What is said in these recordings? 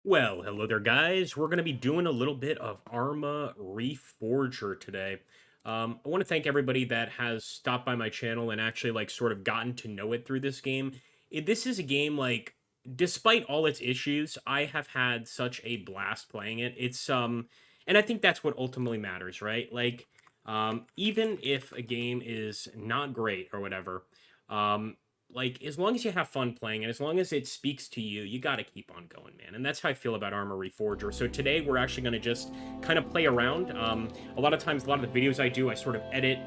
Well, hello there, guys. We're going to be doing a little bit of Arma Reforger today. I want to thank everybody that has stopped by my channel and actually, sort of gotten to know it through this game. This is a game, despite all its issues, I have had such a blast playing it. And I think that's what ultimately matters, right? Even if a game is not great or whatever, um, as long as you have fun playing and as long as it speaks to you, you got to keep on going, man. And that's how I feel about Arma Reforger. So today we're actually going to just kind of play around. A lot of times, a lot of the videos I do, I sort of edit,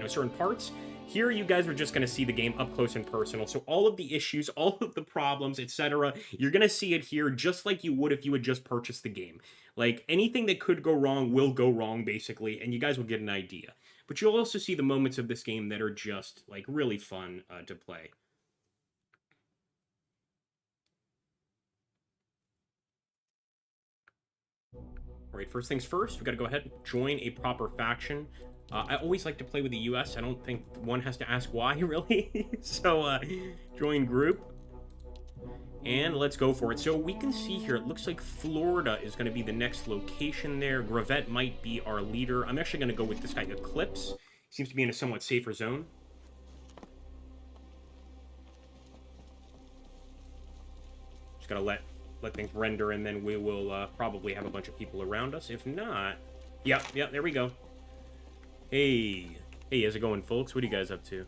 certain parts. Here, you guys are just going to see the game up close and personal. So all of the issues, all of the problems, etc., you're going to see it here just like you would if you had just purchased the game. Anything that could go wrong will go wrong, basically, and you guys will get an idea. But you'll also see the moments of this game that are just, really fun to play. All right, first things first, we got to go ahead and join a proper faction. I always like to play with the US. I don't think one has to ask why, really. So, join group. And let's go for it. So we can see here, it looks like Florida is going to be the next location there. Gravette might be our leader. I'm actually going to go with this guy, Eclipse. Seems to be in a somewhat safer zone. Just got to let things render, and then we will probably have a bunch of people around us. If not... Yep, there we go. Hey, how's it going, folks? What are you guys up to?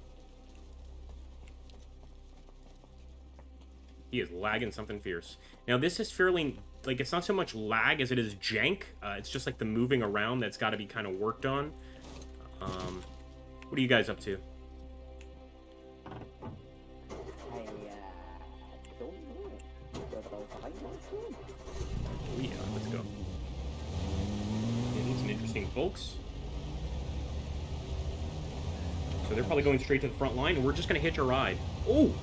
He is lagging something fierce. Now, this is fairly... it's not so much lag as it is jank. It's just, the moving around that's got to be kind of worked on. What are you guys up to? Oh, yeah, let's go. Getting some interesting folks. So they're probably going straight to the front line, and we're just going to hitch a ride. Oh!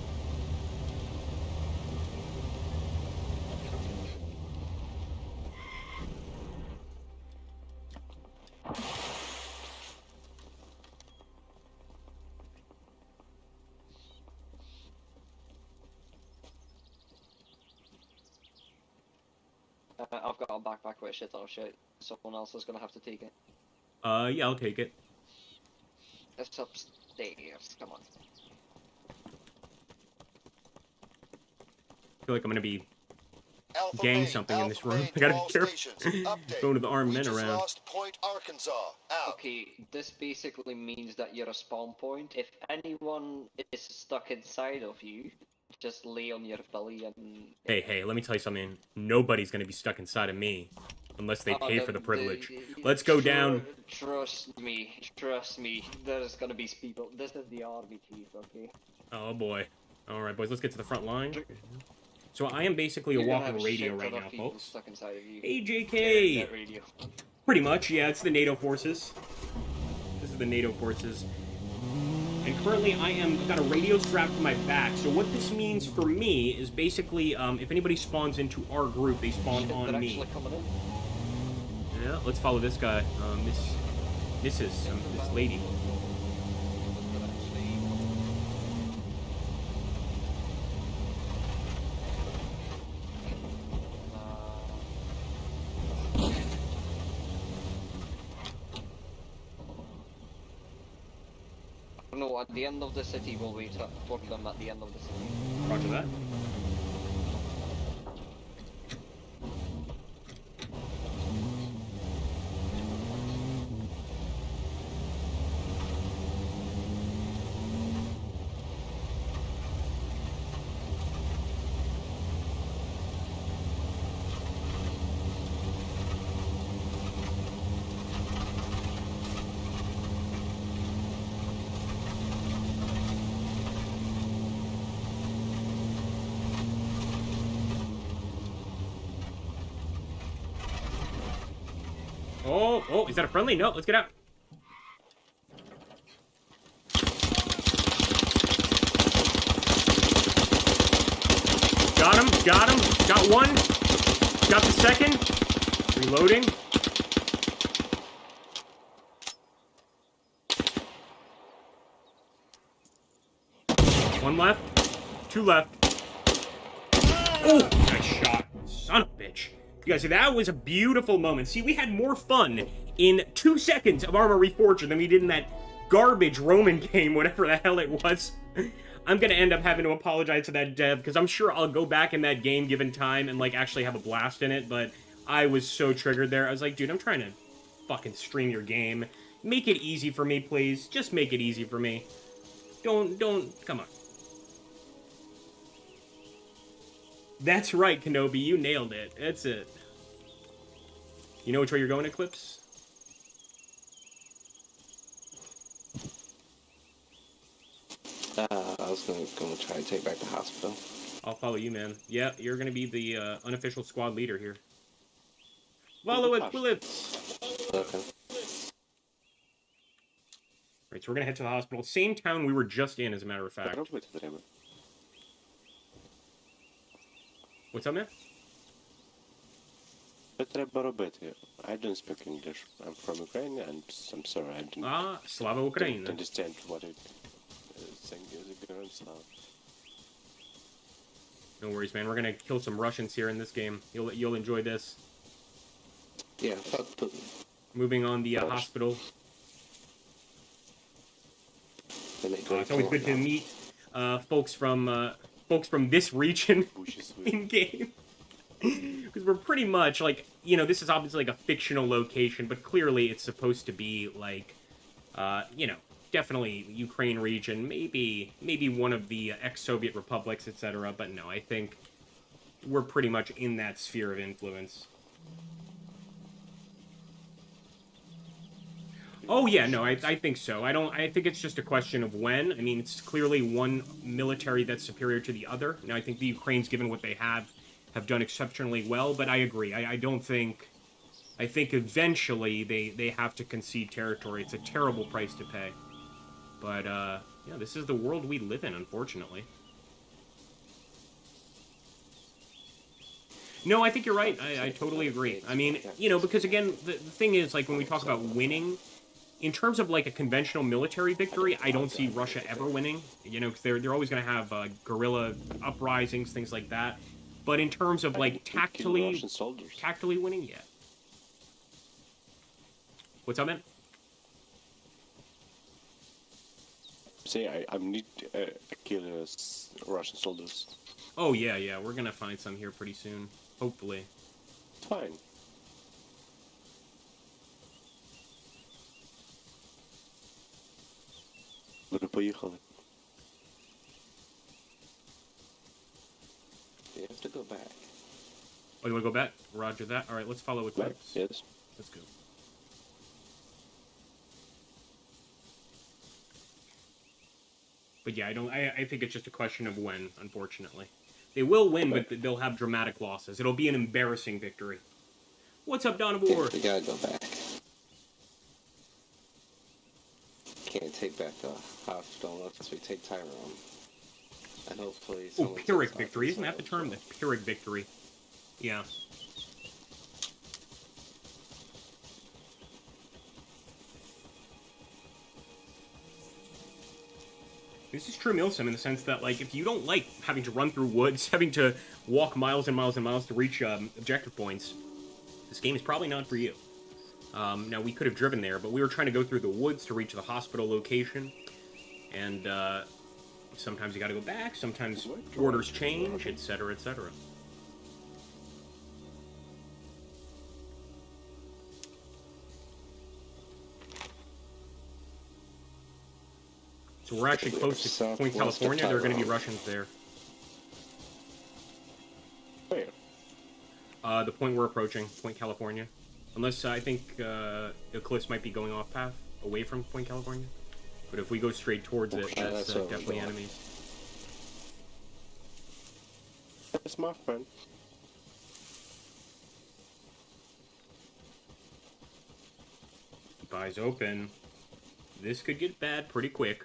I've got a backpack with shit on shit. Someone else is gonna have to take it. Yeah, I'll take it. It's upstairs, come on. I feel like I'm gonna be gang something in this room. I gotta be careful. Going to the armed men around. Lost Point, Arkansas. Out. Okay, this basically means that you're a spawn point. If anyone is stuck inside of you, just lay on your belly and... Hey, let me tell you something. Nobody's gonna be stuck inside of me. Unless they pay for the privilege. Let's go down. Trust me. There's gonna be people. This is the army chief, okay? Oh boy. Alright, boys, let's get to the front line. So I am basically a walking radio right now, folks. Stuck inside of you. Hey, JK! That radio. Pretty much, yeah, it's the NATO forces. This is the NATO forces. And currently I've got a radio strapped to my back. So what this means for me is basically, if anybody spawns into our group, they spawn on me. Yeah, let's follow this guy, this lady. No, at the end of the city, we'll wait for them at the end of the city. Roger that. Oh, is that a friendly? No, let's get out. Got him, got one, got the second, reloading. One left, two left. Oh, nice shot. Son of a bitch. You guys see, that was a beautiful moment. See, we had more fun in 2 seconds of Arma Reforger than we did in that garbage Roman game, whatever the hell it was. I'm gonna end up having to apologize to that dev, because I'm sure I'll go back in that game given time and, like, actually have a blast in it, but I was so triggered there. I was like, dude, I'm trying to fucking stream your game. Make it easy for me, please. Just make it easy for me. Don't, come on. That's right, Kenobi, you nailed it. That's it. You know which way you're going, Eclipse? I was gonna try and take back the hospital. I'll follow you, man. Yeah, you're gonna be the unofficial squad leader here. Follow Eclipse! Okay. Right, so we're gonna head to the hospital. Same town we were just in, as a matter of fact. What's up, man? I don't speak English. I'm from Ukraine, and I'm sorry, I don't, Slava Ukraina. don't understand what it saying is a girl Slav. No worries, man. We're gonna kill some Russians here in this game. You'll enjoy this. Yeah, fuck Putin. Moving on the hospital. It's always good to meet folks from this region in game, because we're pretty much like, you know, this is obviously like a fictional location, but clearly it's supposed to be like, you know, definitely Ukraine region, maybe one of the ex-Soviet republics, etc. But no, I think we're pretty much in that sphere of influence. Oh yeah, no, I think so. I think it's just a question of when. I mean, it's clearly one military that's superior to the other. Now, I think the Ukrainians, given what they have done exceptionally well, but I agree. I don't think... I think eventually they have to concede territory. It's a terrible price to pay. But, yeah, this is the world we live in, unfortunately. No, I think you're right. I totally agree. I mean, you know, because, again, the thing is, like, when we talk about winning... In terms of, like, a conventional military victory, I don't see Russia ever winning. You know, because they're always going to have guerrilla uprisings, things like that. But in terms of, like, tactically winning, yeah. What's up, man? Say, I need to kill Russian soldiers. Oh, yeah, we're going to find some here pretty soon. Hopefully. It's fine. Ми поїхали. You have to go back. Oh, you want to go back? Roger that. All right, let's follow Eclipse. Yes. Let's go. But yeah, I think it's just a question of when, unfortunately. They will win, but they'll have dramatic losses. It'll be an embarrassing victory. What's up, Dawn of War? We gotta go back. Can't take back the hospital unless we take Tyrone. And hopefully... Oh, Pyrrhic victory. Isn't that the term? The Pyrrhic victory. Yeah. This is true Milsim in the sense that, like, if you don't like having to run through woods, having to walk miles and miles and miles to reach objective points, this game is probably not for you. Now, we could have driven there, but we were trying to go through the woods to reach the hospital location. And, sometimes you gotta go back, sometimes orders change, etc., etc. So we're actually close to Point California. There are going to be Russians there. Where? The point we're approaching, Point California. Unless I think Eclipse might be going off path, away from Point California. But if we go straight towards it, that's definitely enemies. That's my friend. Keep eyes open. This could get bad pretty quick.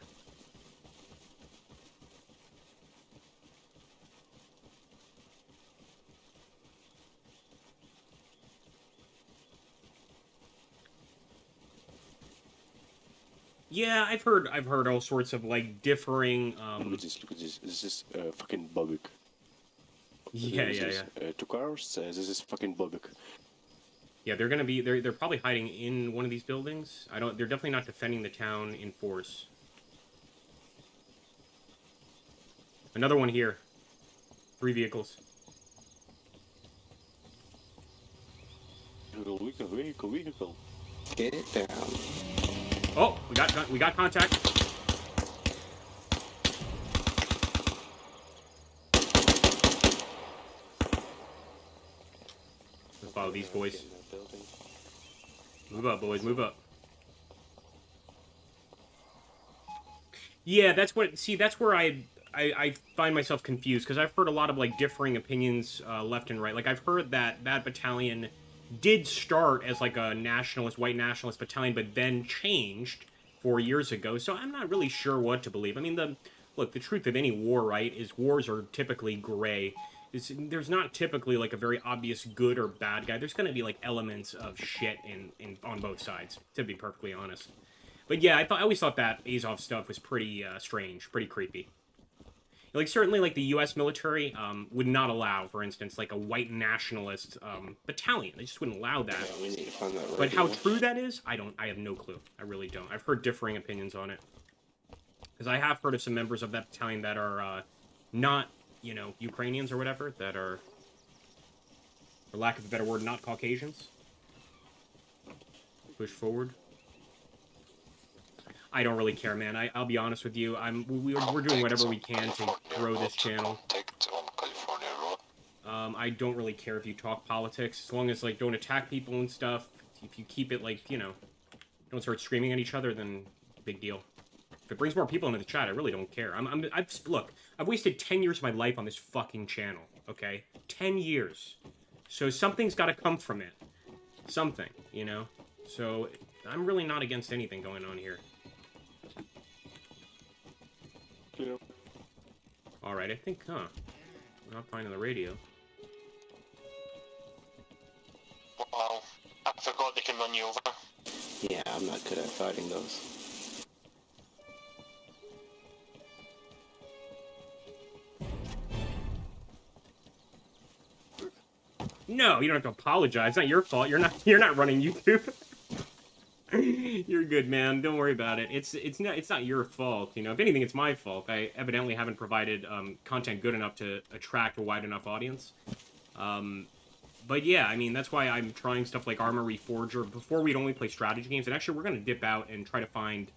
Yeah, I've heard all sorts of like differing. Look at this! This is fucking Bobik. Yeah. 2 cars. This is fucking Bobek. Yeah, they're gonna be. They're probably hiding in one of these buildings. I don't. They're definitely not defending the town in force. Another one here. 3 vehicles. Vehicle. Get it down. Oh, we got contact. Let's follow these boys. Get in that building. Move up, boys. Move up. Yeah, that's what. See, that's where I find myself confused because I've heard a lot of like differing opinions left and right. Like I've heard that that battalion did start as like a nationalist, white nationalist battalion, but then changed 4 years ago. So I'm not really sure what to believe. I mean, the truth of any war, right, is wars are typically gray. There's not typically like a very obvious good or bad guy. There's going to be like elements of shit in on both sides, to be perfectly honest. But yeah, I always thought that Azov stuff was pretty strange, pretty creepy. Like, certainly, like, the U.S. military would not allow, for instance, like, a white nationalist battalion. They just wouldn't allow that. Yeah, we need to find that radio. But how true that is, I have no clue. I really don't. I've heard differing opinions on it. Because I have heard of some members of that battalion that are not, you know, Ukrainians or whatever, that are, for lack of a better word, not Caucasians. Push forward. I don't really care, man. I'll be honest with you. We're doing whatever we can to grow this channel. I don't really care if you talk politics, as long as like don't attack people and stuff. If you keep it like, you know, don't start screaming at each other, then big deal. If it brings more people into the chat, I really don't care. Look, I've wasted 10 years of my life on this fucking channel. Okay, 10 years. So something's got to come from it. Something, you know. So I'm really not against anything going on here. Clear. Alright, I think, we're not finding the radio. Well, I forgot they can run you over. Yeah, I'm not good at fighting those. No, you don't have to apologize. It's not your fault. You're not running YouTube. You're good, man. Don't worry about it. It's not your fault. You know, if anything, it's my fault. I evidently haven't provided content good enough to attract a wide enough audience. But yeah, I mean, that's why I'm trying stuff like Arma Reforger. Before, we'd only play strategy games, and actually, we're going to dip out and try to find...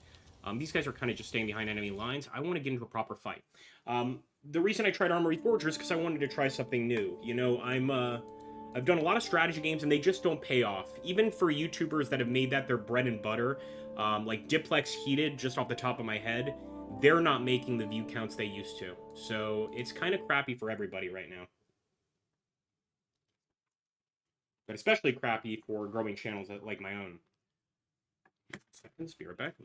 these guys are kind of just staying behind enemy lines. I want to get into a proper fight. The reason I tried Arma Reforger is because I wanted to try something new. You know, I've done a lot of strategy games, and they just don't pay off. Even for YouTubers that have made that their bread and butter, like Diplex Heated, just off the top of my head, they're not making the view counts they used to. So it's kind of crappy for everybody right now. But especially crappy for growing channels like my own. Seconds, be right back.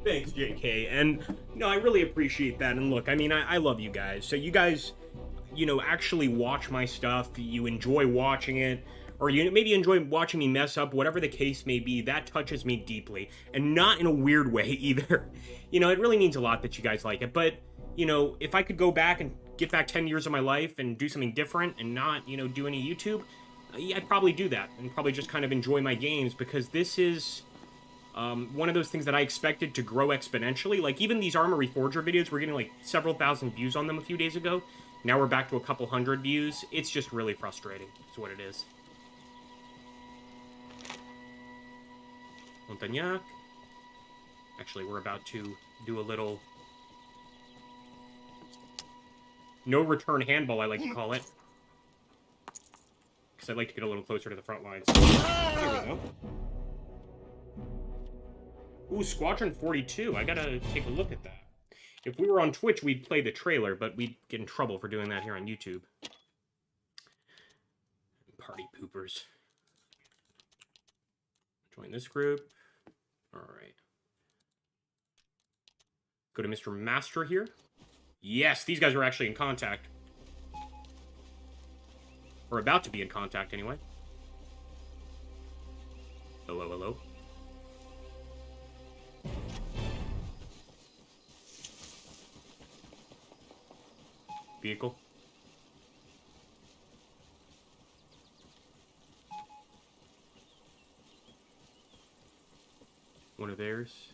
Thanks, JK, and no, I really appreciate that. And look, I mean, I love you guys. So you guys, you know, actually watch my stuff. You enjoy watching it, or you maybe enjoy watching me mess up. Whatever the case may be, that touches me deeply, and not in a weird way either. You know, it really means a lot that you guys like it. But you know, if I could go back and get back 10 years of my life and do something different and not, you know, do any YouTube, yeah, I'd probably do that and probably just kind of enjoy my games, because this is. One of those things that I expected to grow exponentially. Like, even these Arma Reforger videos, we're getting, like, several thousand views on them a few days ago. Now we're back to a couple hundred views. It's just really frustrating. That's what it is. Montagnac. Actually, we're about to do a little... no-return handball, I like to call it. Because I'd like to get a little closer to the front lines. Here we go. Ooh, Squadron 42. I gotta take a look at that. If we were on Twitch, we'd play the trailer, but we'd get in trouble for doing that here on YouTube. Party poopers. Join this group. Alright. Go to Mr. Master here. Yes, these guys are actually in contact. Or about to be in contact, anyway. Hello, hello. Vehicle. One of theirs.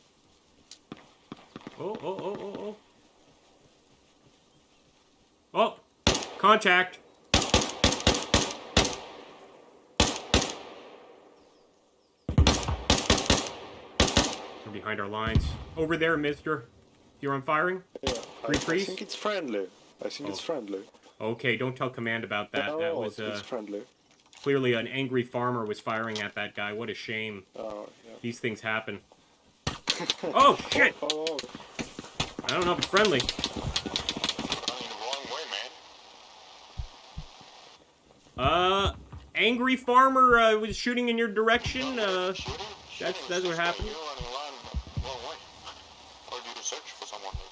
Oh, oh, oh, oh, oh. Oh! Contact! We're behind our lines. Over there, mister. You're on firing? Yeah, I Freeze? think it's friendly. I think it's friendly. Okay, don't tell command about that. No, That was it's friendly. clearly an angry farmer was firing at that guy. What a shame. Oh, yeah. These things happen. Oh, shit! Oh, I don't know if it's friendly. Running the wrong way, man. Angry farmer was shooting in your direction. Shooting? That's what happened. You're running the wrong way. Or do you search for someone, maybe?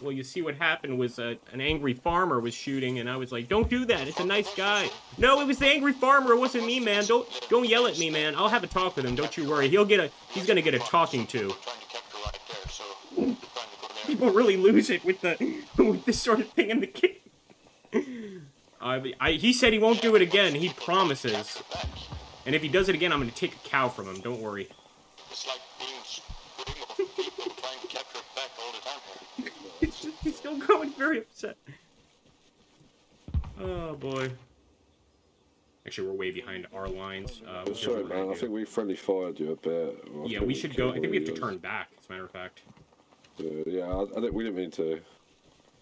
Well, you see what happened was an angry farmer was shooting, and I was like, "Don't do that. It's a nice guy." No, it was the angry farmer. It wasn't me, man. Don't yell at me, man. I'll have a talk with him. Don't you worry. He's gonna get a talking to. We're trying to capture right there, so we're trying to go there. People really lose it with with this sort of thing in the game. He said he won't do it again. He promises. And if he does it again, I'm gonna take a cow from him. Don't worry. It's like being screaming of people trying to capture it back all the time here. He's still going very upset. Oh boy. Actually, we're way behind our lines. Here's Sorry, what we're man. gonna I do. think we friendly fired you a bit. Yeah, we should go. I think we have to turn back, as a matter of fact. Yeah, I think we didn't mean to.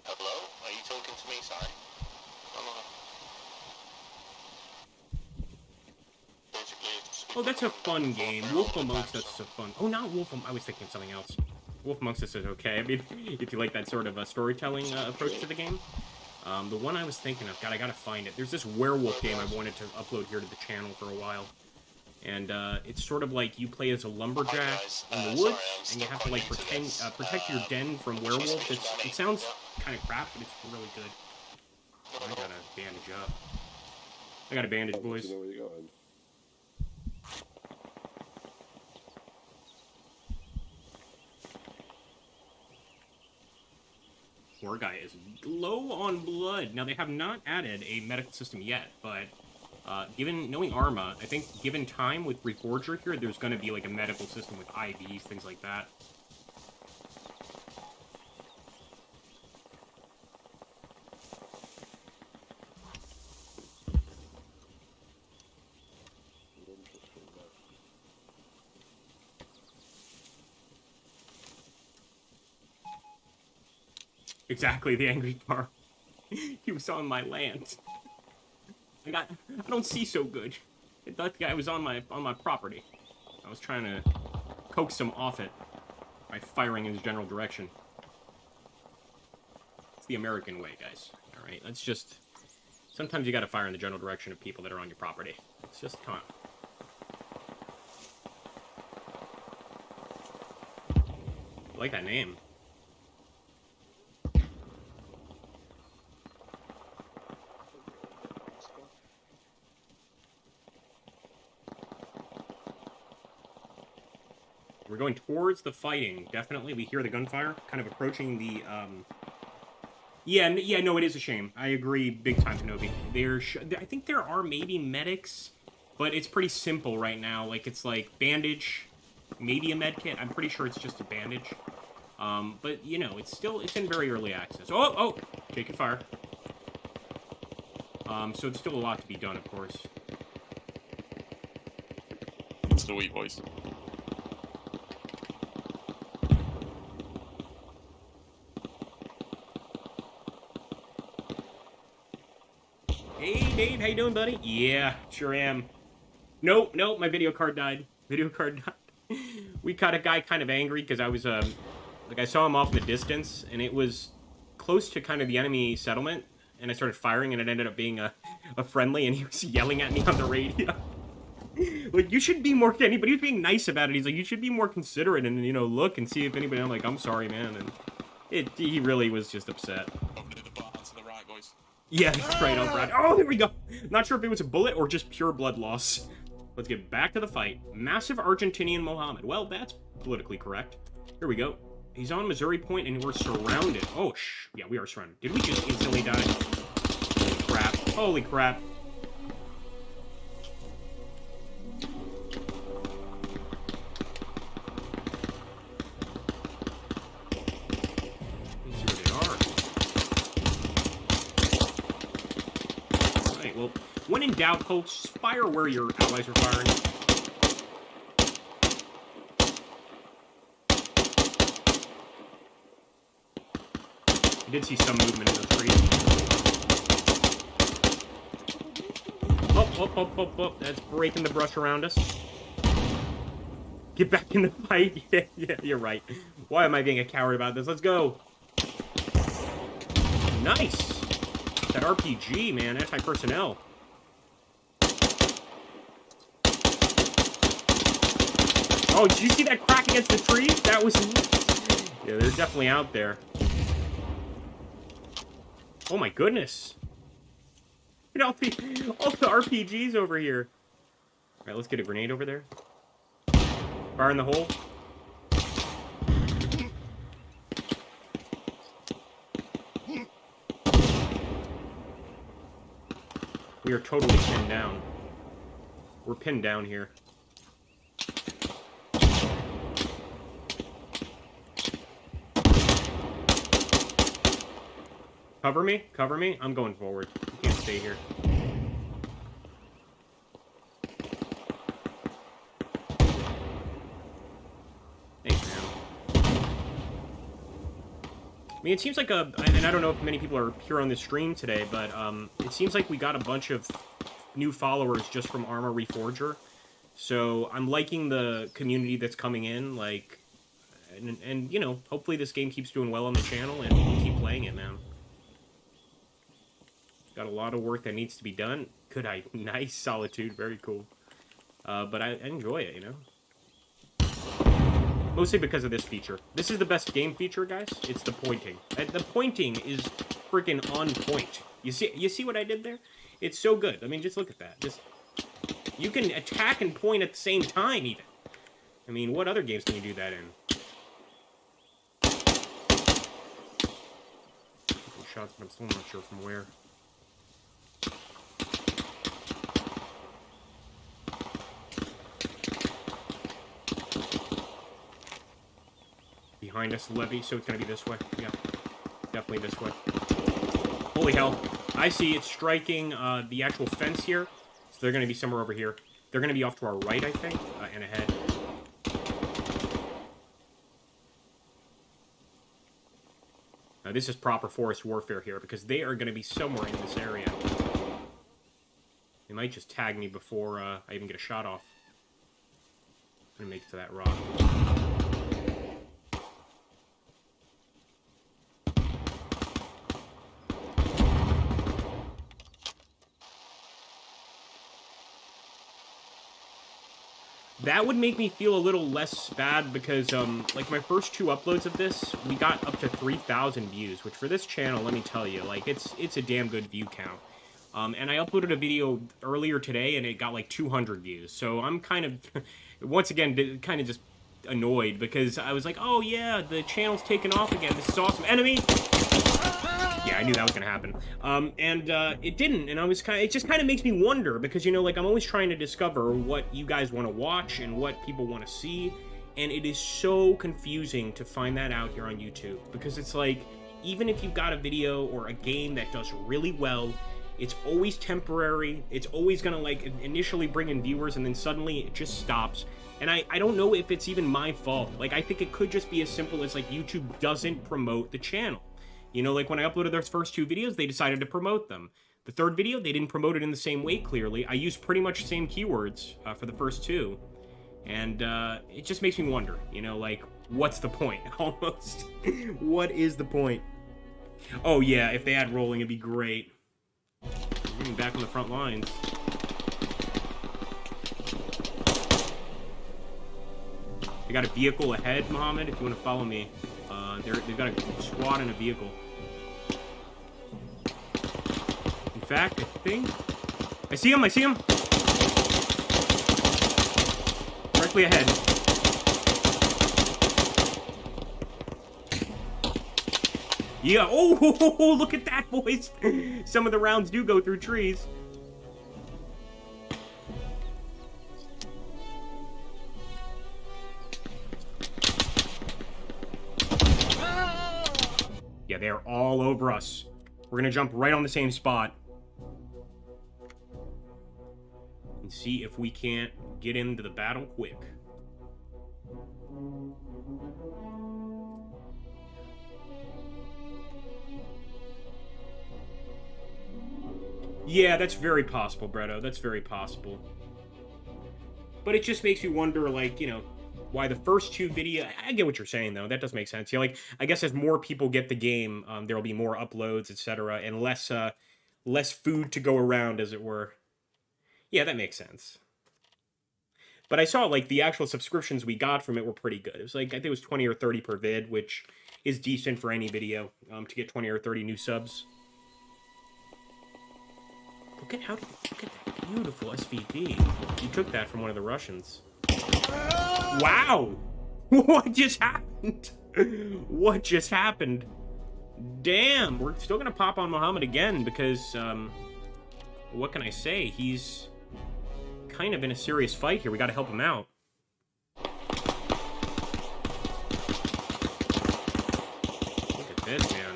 Hello? Are you talking to me? Sorry. Basically, it's Oh, that's a fun game. Wolf Amongst Us is a fun. Oh, not Wolf I was thinking of something else. Wolf Amongst Us is okay. I mean, if you like that sort of storytelling approach to the game. The one I was thinking of, God, I gotta find it. There's this werewolf game I wanted to upload here to the channel for a while. And it's sort of like you play as a lumberjack in the woods, and you have to like protect your den from werewolves. It sounds kind of crap, but it's really good. I gotta bandage up. I got a bandage, boys. You know where you're going. Poor guy is low on blood. Now, they have not added a medical system yet, but knowing Arma, I think given time with Reforger here, there's going to be like a medical system with IVs, things like that. Exactly, the angry farm. He was on my land. I don't see so good. I thought the guy was on my property. I was trying to coax him off it by firing in his general direction. It's the American way, guys. All right, let's just. Sometimes you got to fire in the general direction of people that are on your property. It's just come on. I like that name. We're going towards the fighting. Definitely, we hear the gunfire, kind of approaching the. Yeah, no, it is a shame. I agree, big time, Kenobi. I think there are maybe medics, but it's pretty simple right now. Like it's like bandage, maybe a med kit. I'm pretty sure it's just a bandage. But you know, it's in very early access. Oh, take a fire. So it's still a lot to be done, of course. it's the wee boys. Hey, Dave, how you doing, buddy? Yeah, sure am. No, no, my video card died. Video card died. We caught a guy kind of angry because I was, like, I saw him off in the distance, and it was close to kind of the enemy settlement, and I started firing, and it ended up being a friendly, and he was yelling at me on the radio. Like, you should be more, but he was being nice about it. He's like, you should be more considerate and, you know, look and see if anybody, I'm like, I'm sorry, man, and he really was just upset. Up near the bar to the right, boys. Yeah, that's right on, Brad. Oh, there we go. Not sure if it was a bullet or just pure blood loss. Let's get back to the fight. Massive Argentinian Mohammed. Well, that's politically correct. Here we go. He's on Missouri Point, and we're surrounded. Oh, yeah, we are surrounded. Did we just instantly die? Holy crap. Holy crap. Let's see where they are. All right, well, when in doubt, folks, fire where your allies are firing. I did see some movement in the trees. Oh, that's breaking the brush around us. Get back in the fight. Yeah, you're right. Why am I being a coward about this? Let's go. Nice. That RPG, man. Anti-personnel. Oh, did you see that crack against the tree? That was... Yeah, they're definitely out there. Oh my goodness. Look at all the RPGs over here. Alright, let's get a grenade over there. Fire in the hole. We are totally pinned down. We're pinned down here. Cover me, cover me. I'm going forward. You can't stay here. Thanks, man. I mean, it seems like and I don't know if many people are here on this stream today, but it seems like we got a bunch of new followers just from Arma Reforger. So I'm liking the community that's coming in, like, and you know, hopefully this game keeps doing well on the channel and we'll keep playing it, man. Got a lot of work that needs to be done. Good eye. Nice Solitude. Very cool. But I enjoy it, you know? Mostly because of this feature. This is the best game feature, guys. It's the pointing. The pointing is freaking on point. You see what I did there? It's so good. I mean, just look at that. You can attack and point at the same time, even. I mean, what other games can you do that in? Shots, but I'm still not sure from where. Behind us, levee, so it's gonna be this way. Yeah, definitely this way. Holy hell. I see it's striking the actual fence here, so they're gonna be somewhere over here. They're gonna be off to our right, I think, and ahead. This is proper forest warfare here, because they are gonna be somewhere in this area. They might just tag me before I even get a shot off. I'm gonna make it to that rock. That would make me feel a little less bad because, like, my first 2 uploads of this, we got up to 3,000 views, which for this channel, let me tell you, like, it's a damn good view count. And I uploaded a video earlier today, and it got, like, 200 views. So I'm kind of, once again, kind of just annoyed because I was like, oh, yeah, the channel's taken off again. This is awesome. Enemy! Yeah, I knew that was gonna happen. It didn't, and it just kind of makes me wonder, because, you know, like, I'm always trying to discover what you guys want to watch and what people want to see, and it is so confusing to find that out here on YouTube, because it's like, even if you've got a video or a game that does really well, it's always temporary, it's always gonna, like, initially bring in viewers, and then suddenly it just stops, and I don't know if it's even my fault. Like, I think it could just be as simple as, like, YouTube doesn't promote the channel. You know, like when I uploaded those first 2 videos, they decided to promote them. The third video, they didn't promote it in the same way, clearly. I used pretty much the same keywords for the first two. And it just makes me wonder, you know, like, what's the point? Almost. What is the point? Oh, yeah, if they had rolling, it'd be great. Getting back on the front lines. They got a vehicle ahead, Mohammed, if you want to follow me. They've got a squad in a vehicle. In fact, I think... I see him! Directly ahead. Yeah, oh, look at that, boys! Some of the rounds do go through trees. Yeah, they are all over us. We're gonna jump right on the same spot. And see if we can't get into the battle quick. Yeah, that's very possible, Bretto. That's very possible. But it just makes you wonder, like, you know, why the first two video... I get what you're saying, though. That does make sense. You know, like, I guess as more people get the game, there will be more uploads, etc., and less food to go around, as it were. Yeah, that makes sense. But I saw, like, the actual subscriptions we got from it were pretty good. It was, like, I think it was 20 or 30 per vid, which is decent for any video, to get 20 or 30 new subs. Look at that beautiful SVD. You took that from one of the Russians. Wow! What just happened? What just happened? Damn, we're still gonna pop on Muhammad again because, what can I say? He's kind of in a serious fight here. We gotta help him out. Look at this, man.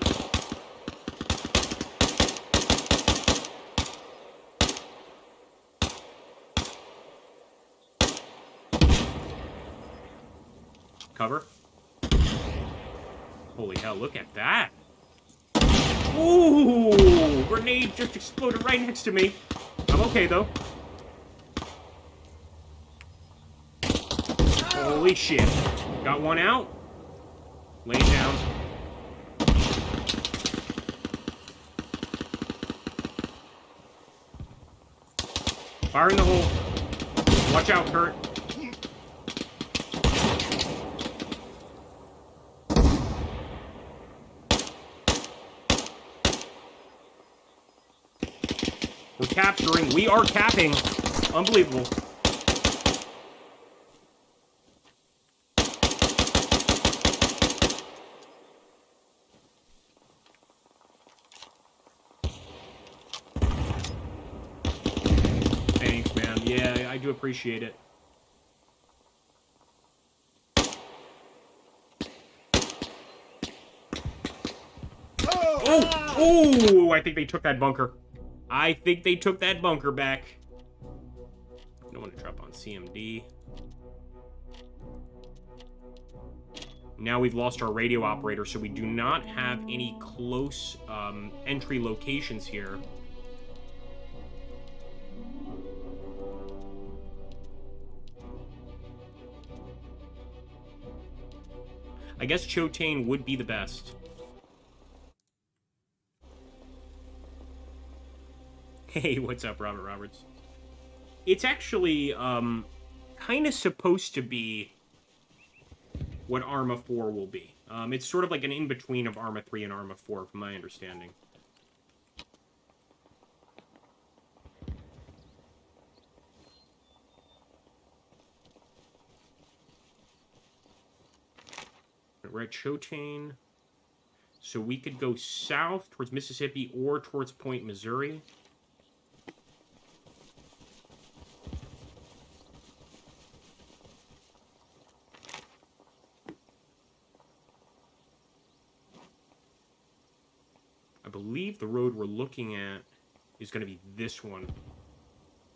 Cover. Holy hell, look at that. Ooh, grenade just exploded right next to me. I'm okay, though. Holy shit. Got one out. Lay down. Fire in the hole. Watch out, Kurt. We're capturing. We are capping. Unbelievable. Thanks, man. Yeah, I do appreciate it. Oh! Oh! I think they took that bunker. I think they took that bunker back. I don't want to drop on CMD. Now we've lost our radio operator, so we do not have any close entry locations here. I guess Chotane would be the best. Hey, what's up, Robert Roberts? It's actually, kind of supposed to be what Arma 4 will be. It's sort of like an in-between of Arma 3 and Arma 4, from my understanding. We're at Chotane. So we could go south towards Mississippi or towards Point, Missouri. I believe the road we're looking at is going to be this one.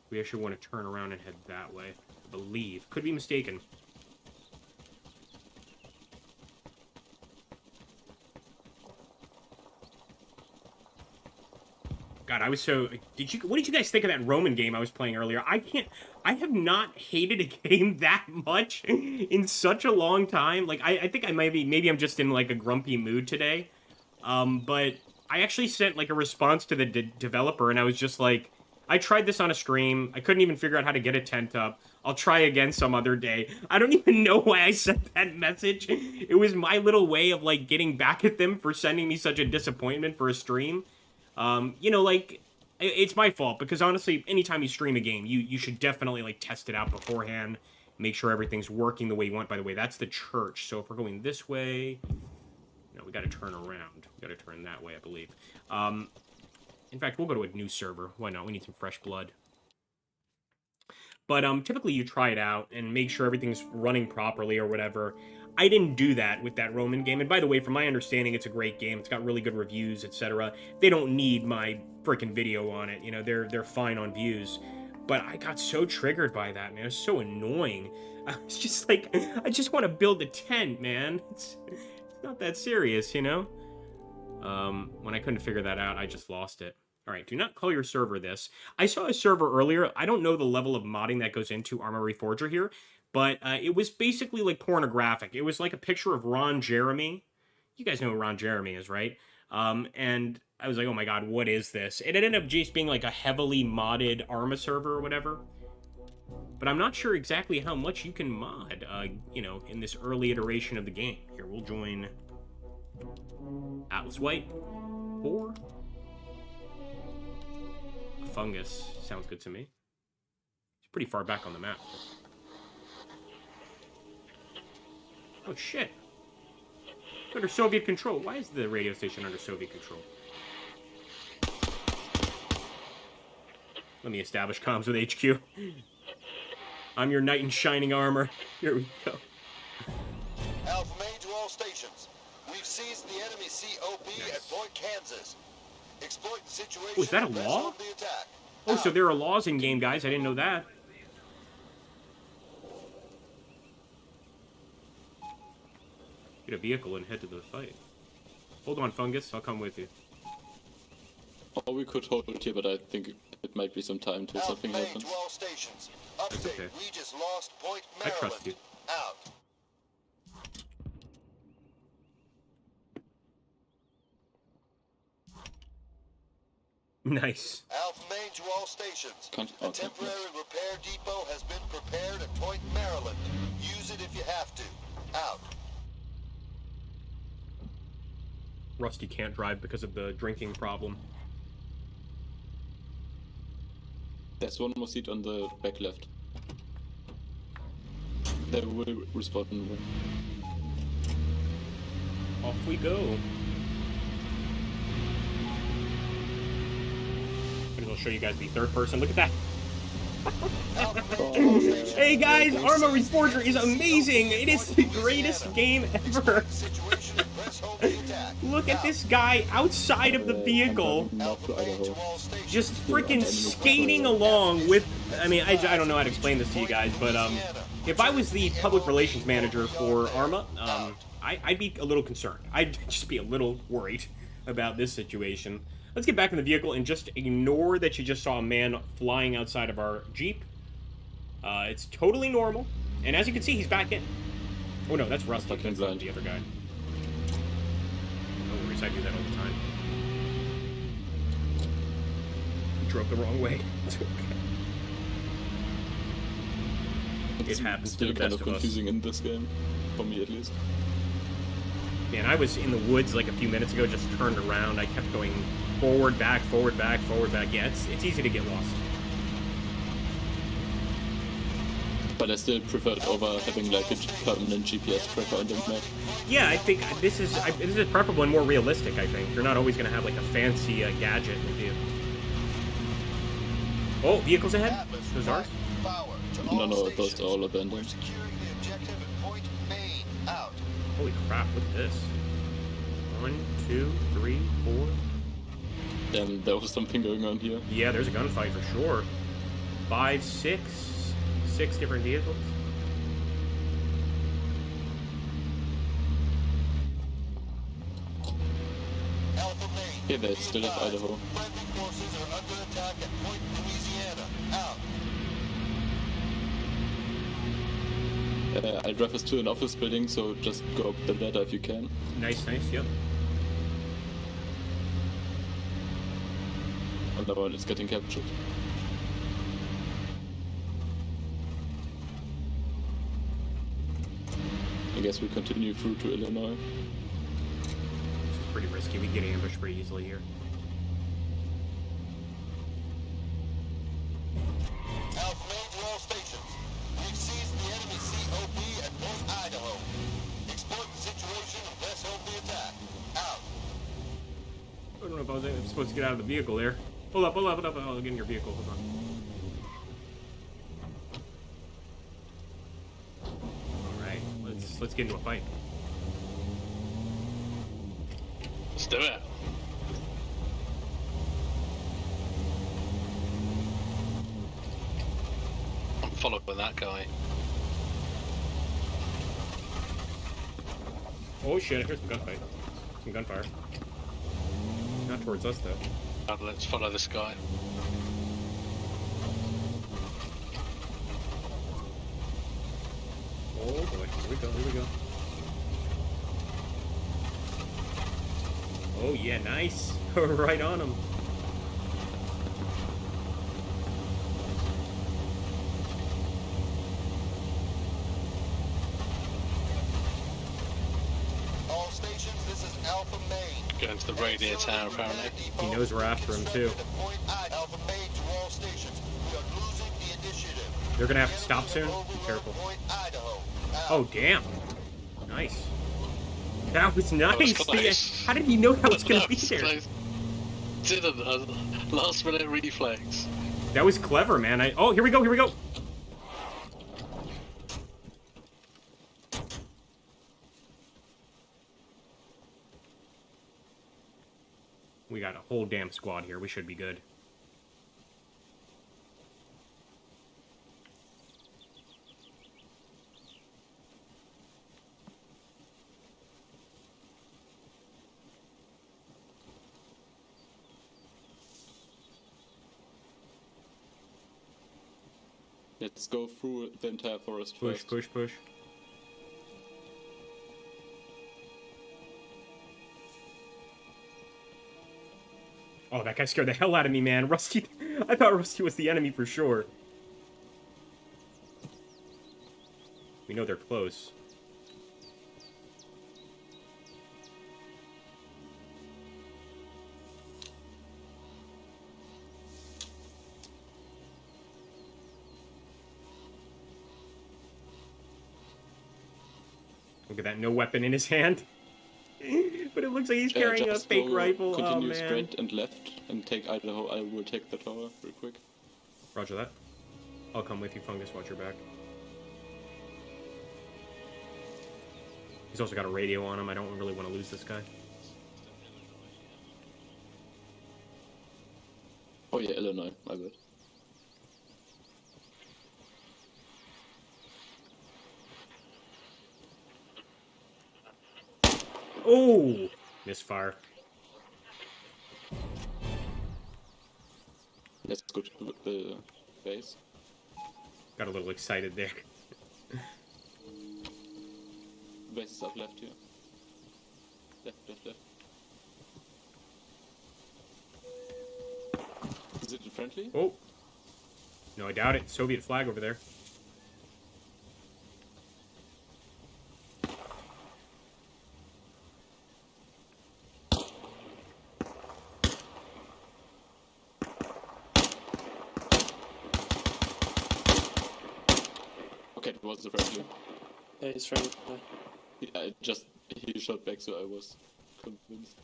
We actually want to turn around and head that way. I believe. Could be mistaken. God, I was so. What did you guys think of that Roman game I was playing earlier? I have not hated a game that much in such a long time. Like, I think I maybe I'm just in like a grumpy mood today. But I actually sent like a response to the developer, and I was just like, I tried this on a stream. I couldn't even figure out how to get a tent up. I'll try again some other day. I don't even know why I sent that message. It was my little way of like getting back at them for sending me such a disappointment for a stream. You know, like, it's my fault, because honestly, anytime you stream a game, you should definitely, like, test it out beforehand, make sure everything's working the way you want. By the way, that's the church, so if we're going this way, no, we gotta turn around. We gotta turn that way, I believe. In fact, we'll go to a new server. Why not? We need some fresh blood. But, typically you try it out and make sure everything's running properly or whatever. I didn't do that with that Roman game, and by the way, from my understanding, it's a great game. It's got really good reviews, etc. They don't need my freaking video on it, you know, they're fine on views. But I got so triggered by that, man. It was so annoying. I was just like, I just want to build a tent, man. It's not that serious, you know? When I couldn't figure that out, I just lost it. All right, do not call your server this. I saw a server earlier. I don't know the level of modding that goes into Arma Reforger here, but it was basically like pornographic. It was like a picture of Ron Jeremy. You guys know who Ron Jeremy is, right? And I was like, oh my god, what is this? It ended up just being like a heavily modded Arma server or whatever. But I'm not sure exactly how much you can mod, you know, in this early iteration of the game. Here, we'll join Atlas White 4. Fungus sounds good to me. It's pretty far back on the map. Oh shit! It's under Soviet control. Why is the radio station under Soviet control? Let me establish comms with HQ. I'm your knight in shining armor. Here we go. Alpha Main to all stations. We've seized the enemy COP at Point Kansas. Exploit the situation. Oh, is that a and press law? on the attack. Oh, so there are laws in game, guys. I didn't know that. Get a vehicle and head to the fight. Hold on, Fungus. I'll come with you. Or we could hold here, but I think it might be some time till Alpha something Main happens. to all stations. Update. okay. We just lost Point I Maryland. trust you. Out. Nice. Alpha Main to all stations. Can't- A okay, temporary yes. repair depot has been prepared at Point Maryland. Use it if you have to. Out. Rusty can't drive because of the drinking problem. There's one more seat on the back left. They will respawn. Off we go. I'll show you guys the third person. Look at that. Hey guys, Arma Reforger is amazing. It is the greatest game ever. Look at this guy outside of the vehicle, just freaking skating along with. I mean, I don't know how to explain this to you guys, but if I was the public relations manager for Arma, I'd be a little concerned. I'd just be a little worried about this situation. Let's get back in the vehicle and just ignore that you just saw a man flying outside of our Jeep. It's totally normal. And as you can see, he's back in. Oh no, that's Rusty. Fucking That's blind. the other guy. No worries, I do that all the time. He drove the wrong way. It's okay. It happens to Still the kind best of of us. confusing in this game, for me at least. Man, I was in the woods like a few minutes ago, just turned around. I kept going forward, back, forward, back, forward, back. Yeah, it's easy to get lost. But I still prefer it over having like a permanent GPS tracker on the map. Yeah, I think this is preferable and more realistic, I think. You're not always going to have like a fancy gadget with you. Oh, vehicles ahead? Those ours? No, those are all abandoned. Holy crap, look at this. 1, 2, 3, 4. Damn, there was something going on here. Yeah, there's a gunfight for sure. 5, 6 different vehicles. Yeah, they still have Idaho. I'll drive us to an office building, so just go up the ladder if you can. Nice, yep. Another one is getting captured. I guess we continue through to Illinois. This is pretty risky. We get ambushed pretty easily here. Alpha Main to all stations. We've seized the enemy COP at Point Idaho. Exploit the situation and press home the attack. Out. I don't know if I was supposed to get out of the vehicle there. Hold up. I'll get in your vehicle. Hold on. Alright, let's get into a fight. Let's do it. I'm following that guy. Oh shit, I hear some gunfight. Some gunfire. Not towards us though. Let's follow this guy. Oh boy, here we go. Oh yeah, nice. Right on him. All stations, this is Alpha Main. Going to the radio tower apparently. He knows we're after him too. Point Alpha Main to all stations. We are losing the initiative. They're gonna have to stop soon. Be careful. Point Idaho. Oh damn. Nice. That was nice. close. How did he know that was gonna be That was there? close. Didn't last minute reflex. That was clever, man. Oh, here we go. We got a whole damn squad here. We should be good. Let's go through the entire forest Push, first. push. Oh, that guy scared the hell out of me, man. Rusty, I thought Rusty was the enemy for sure. We know they're close. Look at that, no weapon in his hand. But it looks like he's carrying a Just fake go, rifle. Oh, continue man. straight and left and take Idaho. I will take the tower real quick. Roger that. I'll come with you, Fungus. Watch your back. He's also got a radio on him. I don't really want to lose this guy. Oh yeah, Illinois, my bad. Oh! Misfire. Let's go to the base. Got a little excited there. Base is up left here. Left. Is it friendly? Oh! No, I doubt it. Soviet flag over there. Okay, it was the friendly. Yeah, he's friendly. He shot back, so I was convinced.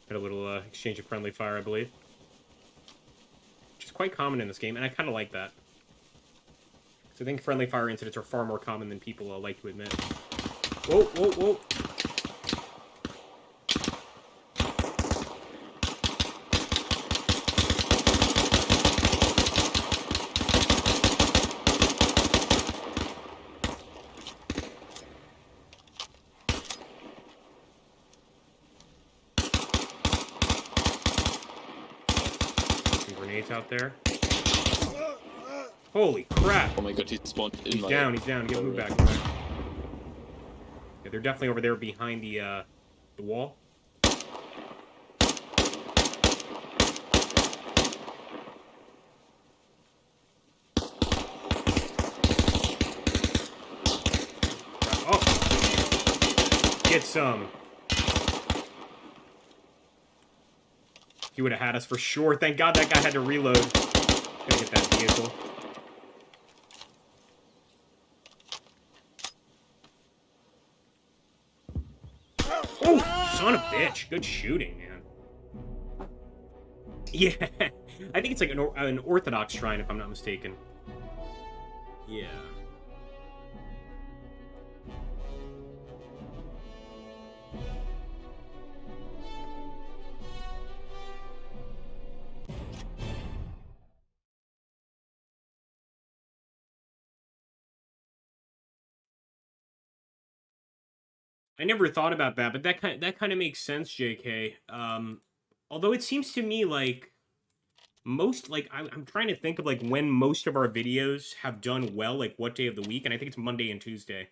Had a little exchange of friendly fire, I believe. Which is quite common in this game, and I kind of like that. So I think friendly fire incidents are far more common than people like to admit. Whoa! Some grenades out there. Holy crap! Oh my god, he spawned in He's my... down. Get moved back. Yeah, they're definitely over there behind the wall. Oh! Get some. He would have had us for sure. Thank God that guy had to reload. Gonna get that vehicle. Oh, son of a bitch. Good shooting, man. Yeah, I think it's like an Orthodox shrine, if I'm not mistaken. Yeah. I never thought about that, but that kind of makes sense, JK. Although it seems to me like most, like, I'm trying to think of like when most of our videos have done well, like what day of the week, and I think it's Monday and Tuesday,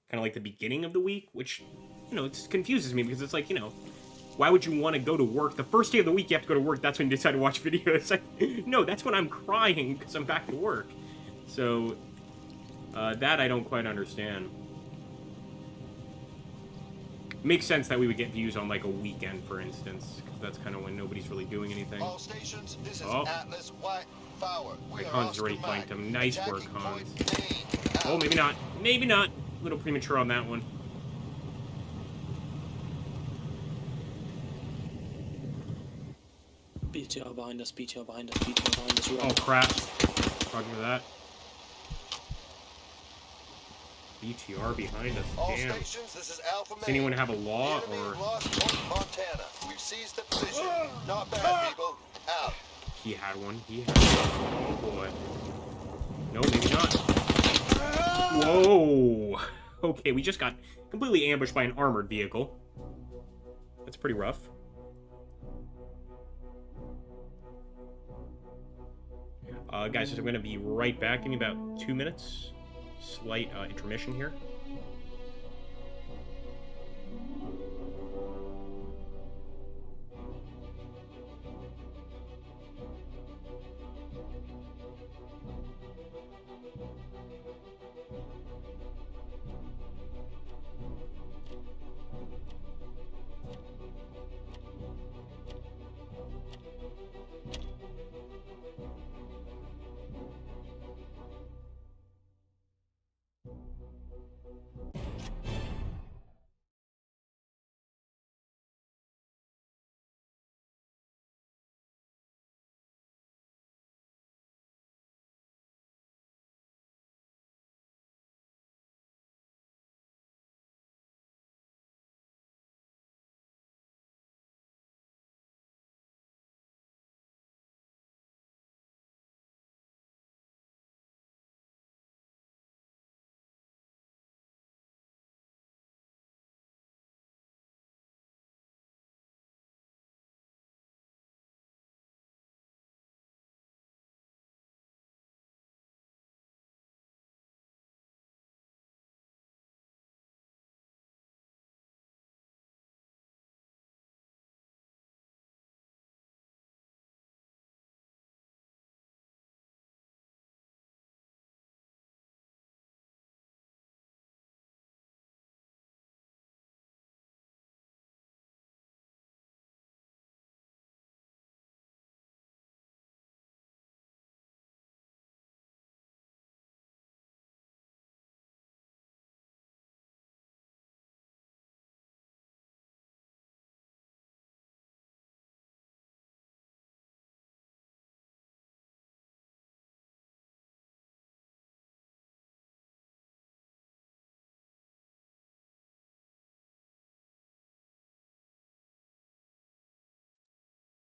kind of like the beginning of the week, which, you know, it confuses me because it's like, you know, why would you want to go to work the first day of the week? You have to go to work. That's when you decide to watch videos. Like, no, that's when I'm crying because I'm back to work. So that I don't quite understand. Makes sense that we would get views on like a weekend, for instance, because that's kind of when nobody's really doing anything. All stations, this is Oh. Atlas White Power. We My are Hans Oscar already Mike. flanked him. Nice work, Attacking Hans. point A. Oh, maybe not. Maybe not. A little premature on that one. BTR behind us, BTR behind us, BTR behind us. Oh, crap. Talking to that. BTR behind us. All Damn. stations, this is Alpha Does anyone Main. have a law The enemy or... lost Point Montana. We've seized the position. Not bad, people. Out. He had one. He had one. Oh, boy. No, maybe not. Whoa. Okay, we just got completely ambushed by an armored vehicle. That's pretty rough. Guys, I'm going to be right back. Give me about 2 minutes. Slight intermission here.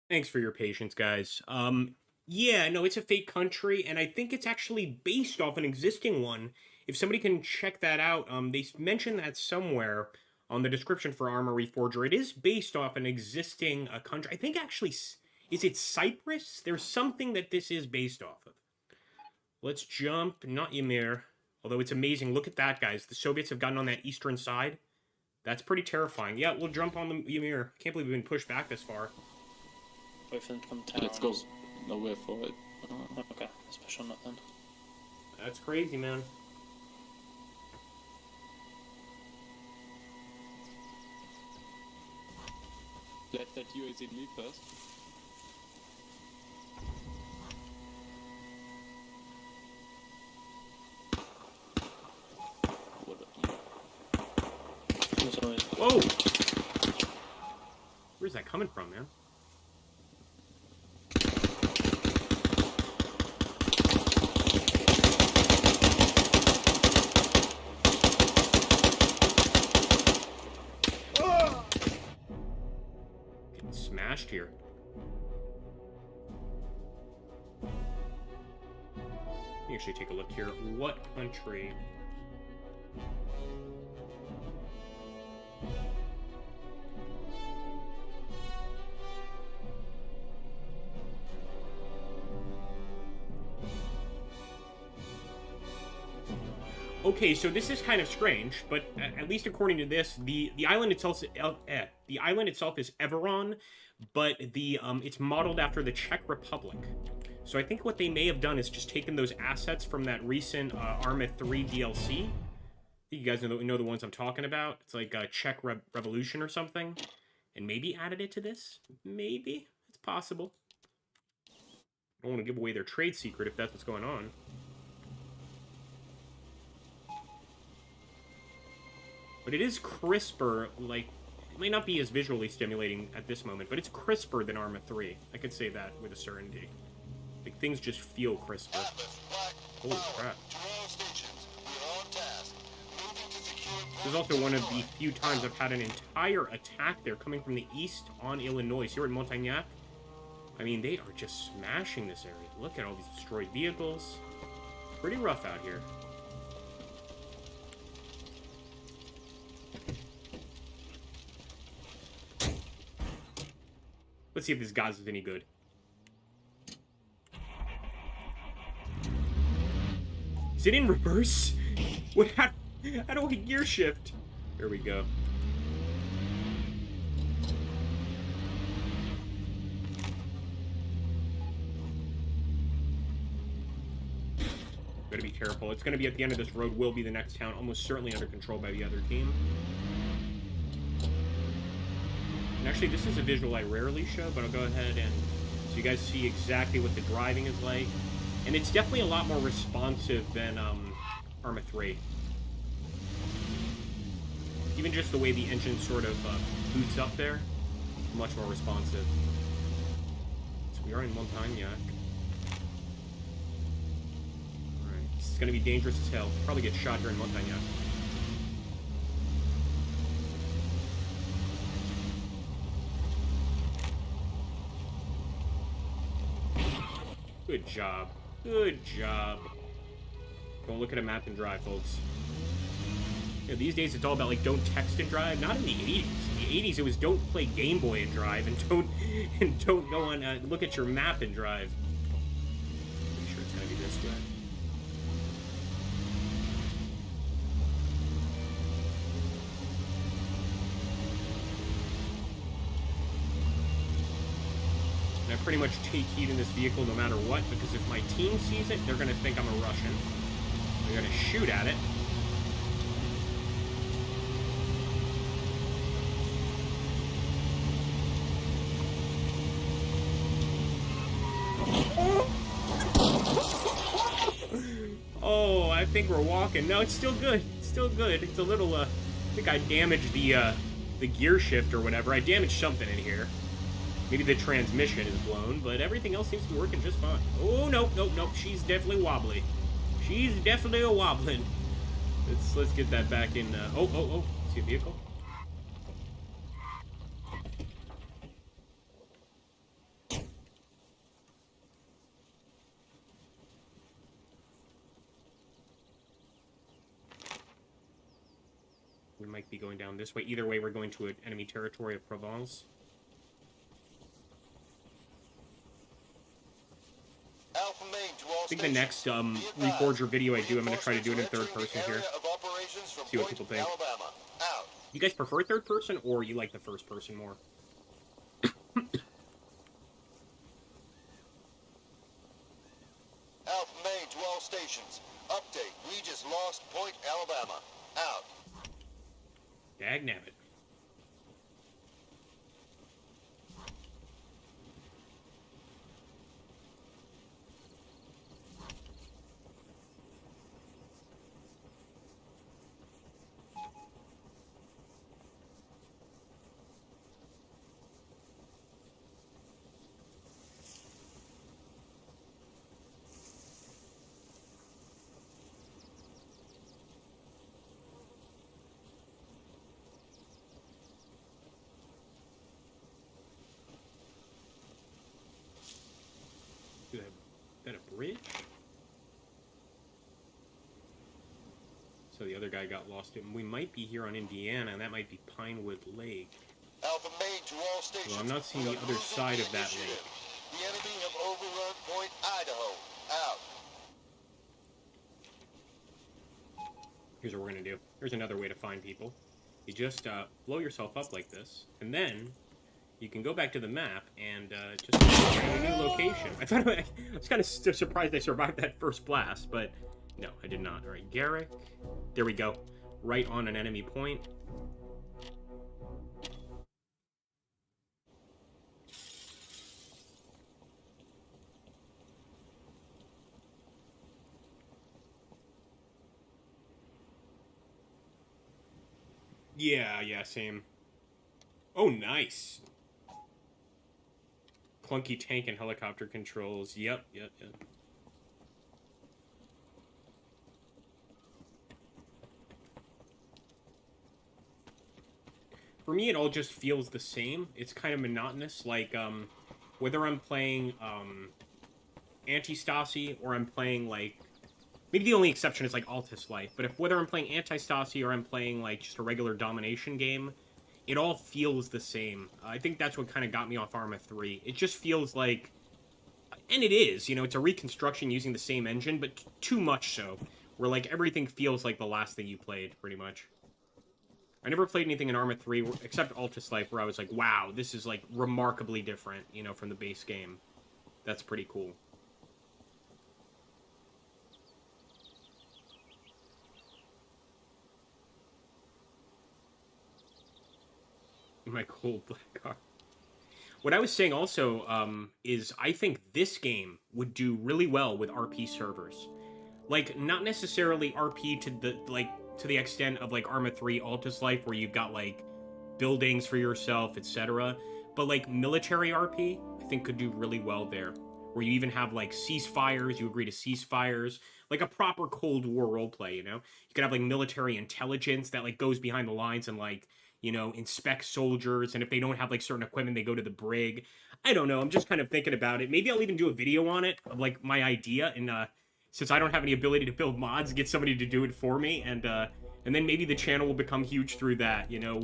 Thanks for your patience, guys. Yeah, no, it's a fake country, and I think it's actually based off an existing one. If somebody can check that out, they mentioned that somewhere on the description for Arma Reforger. It is based off an existing country. I think actually, is it Cyprus? There's something that this is based off of. Let's jump, not Ymir. Although it's amazing. Look at that, guys. The Soviets have gotten on that eastern side. That's pretty terrifying. Yeah, we'll jump on the Ymir. Can't believe we've been pushed back this far. Both income tower. Let's go nowhere for it. Okay, let's push on that then. That's crazy, man. Let that UAZ leave first. There's always... Whoa! Where's that coming from, man? Getting smashed here. Let me actually take a look here. What country? Okay, so this is kind of strange, but at least according to this, the island itself is Everon, but it's modeled after the Czech Republic. So I think what they may have done is just taken those assets from that recent Arma 3 DLC. You guys know the ones I'm talking about. It's like Czech Revolution or something, and maybe added it to this. Maybe it's possible. I don't want to give away their trade secret if that's what's going on. But it is crisper, like, it may not be as visually stimulating at this moment, but it's crisper than Arma 3. I could say that with a certainty. Like, things just feel crisper. Holy crap. This is also one of the few times I've had an entire attack there coming from the east on Illinois. Here at Montagnac, I mean, they are just smashing this area. Look at all these destroyed vehicles. Pretty rough out here. Let's see if this Gaz is any good. Is it in reverse? What? How do I gear shift? There we go. Gotta be careful. It's gonna be at the end of this road. Will be the next town, almost certainly under control by the other team. And actually, this is a visual I rarely show, but I'll go ahead and so you guys see exactly what the driving is like. And it's definitely a lot more responsive than Arma 3. Even just the way the engine sort of boots up there, much more responsive. So we are in Montagnac. Alright, this is going to be dangerous as hell. Probably get shot here in Montagnac. Good job. Good job. Don't look at a map and drive, folks. You know, these days it's all about, like, don't text and drive. Not in the 80s. In the 80s it was don't play Game Boy and drive, and don't go on, look at your map and drive. Pretty sure it's gonna be this way. And I pretty much take heat in this vehicle no matter what, because if my team sees it, they're going to think I'm a Russian. They're going to shoot at it. Oh, I think we're walking. No, it's still good. It's still good. It's a little, I think I damaged the gear shift or whatever. I damaged something in here. Maybe the transmission is blown, but everything else seems to be working just fine. Oh, nope, nope, nope. She's definitely wobbly. She's definitely a wobbling. Let's get that back in. Oh. See a vehicle? We might be going down this way. Either way, we're going to an enemy territory of Provence. I think the next Reforger video I do, I'm going to try to do it in third person here. See what people think. You guys prefer third person, or you like the first person more? Alpha Main to all stations. Update. We just lost Point Alabama. Out. Dagnabbit. Is that a bridge? So the other guy got lost. And we might be here on Indiana, and that might be Pinewood Lake. Alpha Main to all stations. Well, I'm not seeing We the are other losing side of that initiative. lake. The enemy have overrun Point Idaho. Out. Here's what we're gonna do. Here's another way to find people. You just blow yourself up like this, and then you can go back to the map and just find a new location. I was kind of surprised I survived that first blast, but no, I did not. All right, Garrick. There we go. Right on an enemy point. Yeah, same. Oh, nice. Clunky tank and helicopter controls. Yep. For me, it all just feels the same. It's kind of monotonous. Like, whether I'm playing, Anti-Stasi or I'm playing, like... Maybe the only exception is, like, Altus Life. But whether I'm playing Anti-Stasi or I'm playing, like, just a regular domination game, it all feels the same. I think that's what kind of got me off Arma 3. It just feels like... And it is, you know, it's a reconstruction using the same engine, but too much so. Where, like, everything feels like the last thing you played, pretty much. I never played anything in Arma 3, except Altus Life, where I was like, wow, this is, like, remarkably different, you know, from the base game. That's pretty cool. My cold black car. What I was saying also is I think this game would do really well with RP servers. Like, not necessarily RP to the extent of, like, Arma 3 Altus Life, where you've got, like, buildings for yourself, etc. But, like, military RP, I think could do really well there. Where you even have, like, ceasefires, you agree to ceasefires. Like, a proper Cold War roleplay, you know? You could have, like, military intelligence that, like, goes behind the lines and, like, you know, inspect soldiers, and if they don't have, like, certain equipment, they go to the brig. I don't know, I'm just kind of thinking about it. Maybe I'll even do a video on it, of, like, my idea, and, since I don't have any ability to build mods, get somebody to do it for me, and then maybe the channel will become huge through that, you know?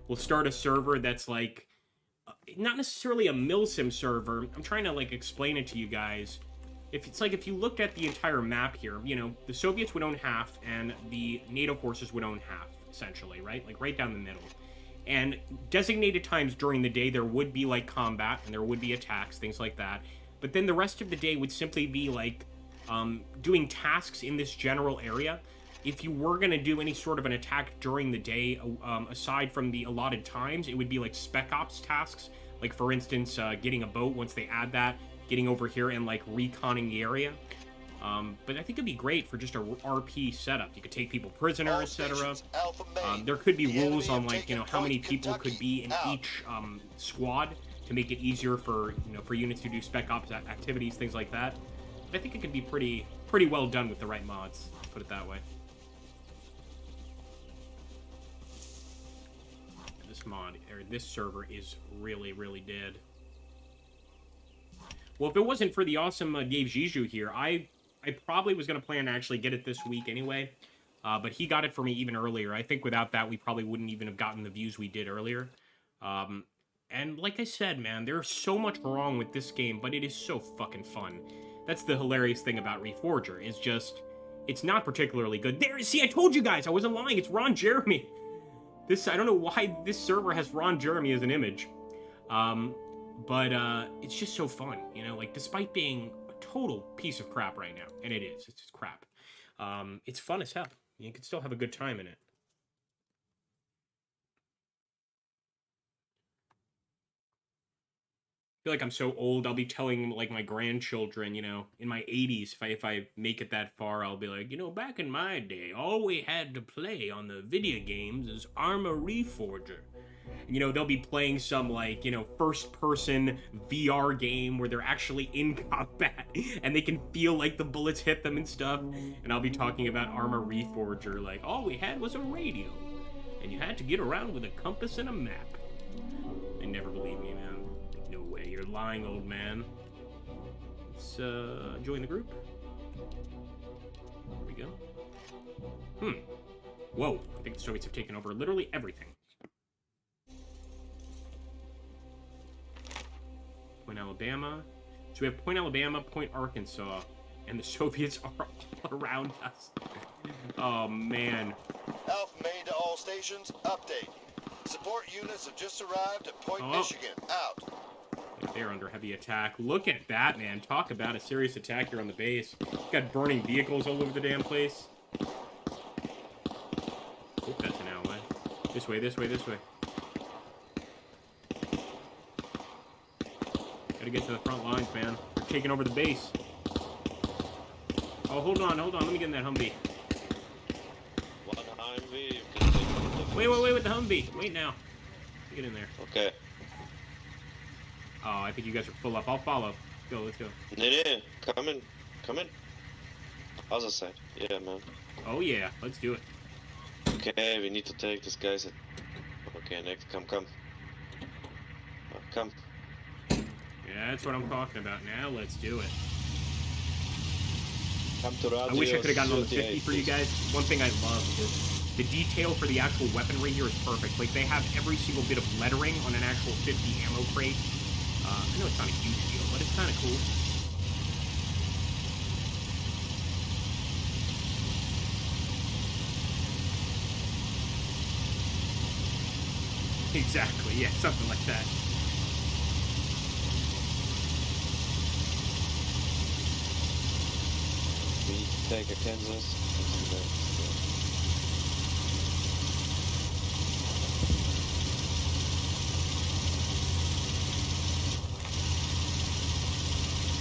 We'll start a server that's, like, not necessarily a milsim server. I'm trying to, like, explain it to you guys. If you looked at the entire map here, you know, the Soviets would own half, and the NATO forces would own half. Essentially, right? Like, right down the middle. And designated times during the day, there would be, like, combat, and there would be attacks, things like that. But then the rest of the day would simply be, like, doing tasks in this general area. If you were going to do any sort of an attack during the day, aside from the allotted times, it would be, like, spec ops tasks. Like, for instance, getting a boat once they add that, getting over here and, like, reconning the area. But I think it'd be great for just a RP setup. You could take people prisoner, etc. There could be rules on, like, you know, how many people could be in each squad to make it easier for, you know, for units to do spec ops activities, things like that. But I think it could be pretty well done with the right mods. Let's put it that way. This mod or this server is really dead. Well, if it wasn't for the awesome Dave Zissou here, I probably was going to plan to actually get it this week anyway, but he got it for me even earlier. I think without that, we probably wouldn't even have gotten the views we did earlier. And like I said, man, there's so much wrong with this game, but it is so fucking fun. That's the hilarious thing about Reforger, is just, it's not particularly good. There, see, I told you guys, I wasn't lying, it's Ron Jeremy. I don't know why this server has Ron Jeremy as an image. But it's just so fun, you know, like, despite being a total piece of crap right now, and it is, it's just crap. It's fun as hell. You can still have a good time in it. I feel like I'm so old, I'll be telling, like, my grandchildren, you know, in my 80s, if I make it that far, I'll be like, you know, back in my day, all we had to play on the video games is Arma Reforger. You know, they'll be playing some, like, you know, first-person VR game where they're actually in combat, and they can feel, like, the bullets hit them and stuff, and I'll be talking about Arma Reforger, like, all we had was a radio, and you had to get around with a compass and a map. They never believe me, man. No way, you're lying, old man. Let's, join the group. There we go. Whoa, I think the Soviets have taken over literally everything. Point Alabama. So we have Point Alabama, Point Arkansas, and the Soviets are all around us. Oh, man. Alpha Main to all stations, update. Support units have just arrived at Point Michigan. Out. They're under heavy attack. Look at that, man. Talk about a serious attack here on the base. Got burning vehicles all over the damn place. Hope that's an ally. This way, this way, this way. Gotta get to the front lines, man. They're taking over the base. Oh, hold on. Let me get in that Humvee. Wait with the Humvee. Wait now. Get in there. Okay. Oh, I think you guys are full up. I'll follow. Go, let's go. Nee, come in. Other side. Yeah, man. Oh, yeah. Let's do it. Okay, we need to take this guy's... Okay, next. Come. Come. Yeah, that's what I'm talking about. Now, let's do it. Come to radio. I wish I could have gotten on the 50 for you guys. One thing I love is the detail for the actual weaponry here is perfect. Like, they have every single bit of lettering on an actual 50 ammo crate. I know it's not a huge deal, but it's kind of cool. Exactly, yeah, something like that. We need to take a Kansas.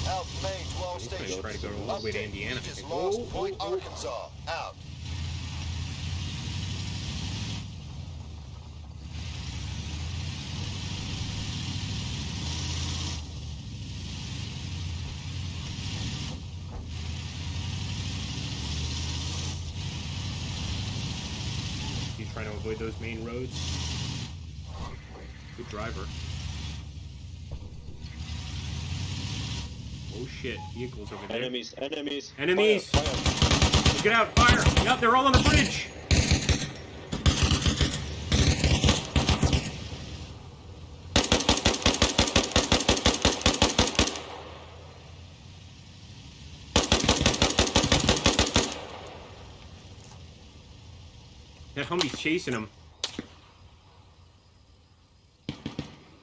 Alpha Main to all stations. Try to go all the way to Indiana. We just lost Point Arkansas. Out. He's trying to avoid those main roads. Good driver. Oh shit, vehicles over there. Enemies. Fire. Get out, fire! Yep, they're all on the bridge! That Humvee's chasing him.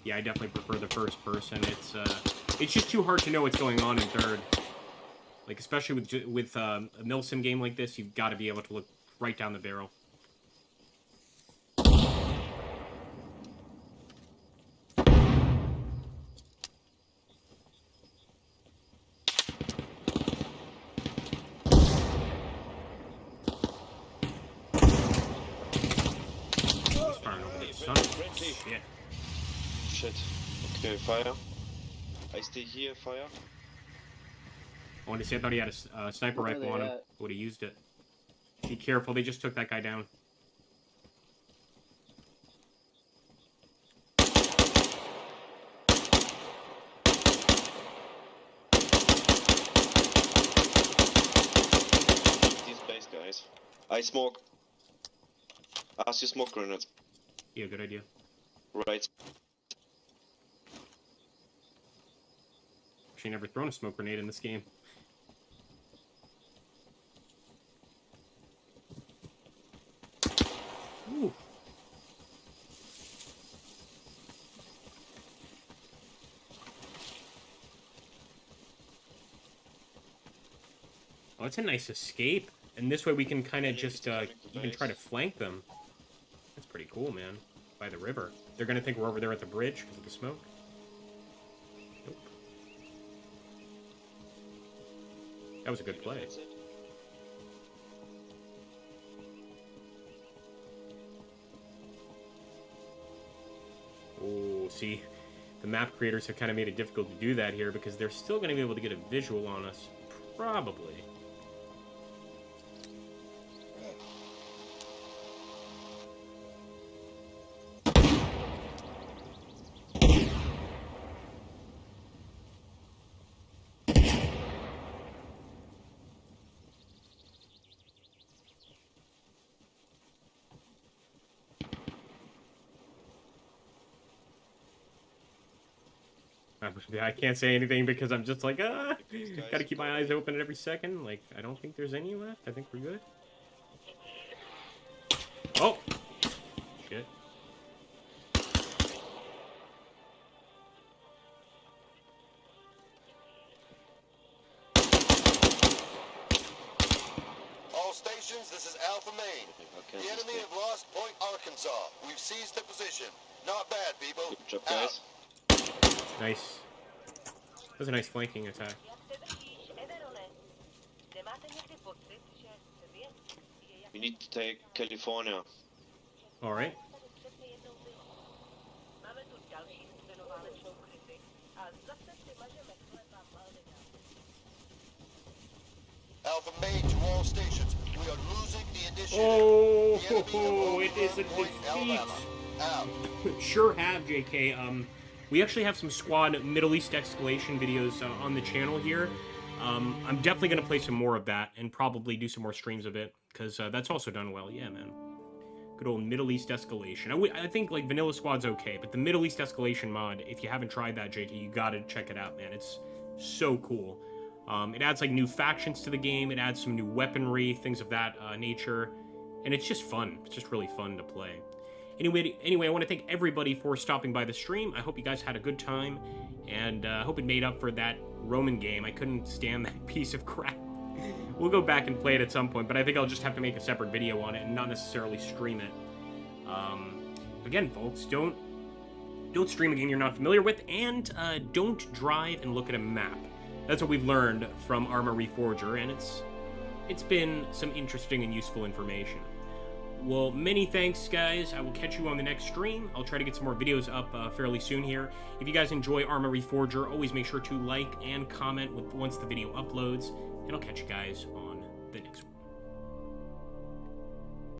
Yeah, I definitely prefer the first person. It's just too hard to know what's going on in third. Like, especially with a milsim game like this, you've got to be able to look right down the barrel. He's firing over the sun. Shit. Okay, fire. I stay here, fire. I wanted to say I thought he had a sniper rifle on him. Would have used it. Be careful, they just took that guy down. These base guys. I smoke. Ask you smoke grenades. Yeah, good idea. Right. Actually, never thrown a smoke grenade in this game. Ooh. Oh, it's a nice escape. And this way we can kind of just even try to flank them. That's pretty cool, man. By the river. They're going to think we're over there at the bridge because of the smoke. Nope. That was a good play. Oh, see, the map creators have kind of made it difficult to do that here because they're still going to be able to get a visual on us, probably. I can't say anything because I'm just like, gotta keep my eyes open at every second. Like, I don't think there's any left. I think we're good. Oh! Shit. All stations, this is Alpha Main. The enemy have lost Point Arkansas. We've seized the position. Not bad, people. Good job, guys. Nice. That was a nice flanking attack. We need to take California. Alright. Alpha Main to all stations. We are losing the initiative. Oh, The enemy have it is a overrun Point defeat. Alabama. Out. Sure have, JK. We actually have some squad Middle East escalation videos on the channel here. I'm definitely going to play some more of that and probably do some more streams of it because that's also done well. Yeah, man. Good old Middle East escalation. I think like Vanilla Squad's okay, but the Middle East escalation mod, if you haven't tried that, JK, you got to check it out, man. It's so cool. It adds like new factions to the game. It adds some new weaponry, things of that nature. And it's just fun. It's just really fun to play. Anyway, I want to thank everybody for stopping by the stream. I hope you guys had a good time, and I hope it made up for that Roman game. I couldn't stand that piece of crap. We'll go back and play it at some point, but I think I'll just have to make a separate video on it and not necessarily stream it. Again, folks, don't stream a game you're not familiar with, and don't drive and look at a map. That's what we've learned from Arma Reforger, and it's been some interesting and useful information. Well, many thanks, guys. I will catch you on the next stream. I'll try to get some more videos up fairly soon here. If you guys enjoy Arma Reforger, always make sure to like and comment once the video uploads, and I'll catch you guys on the next one.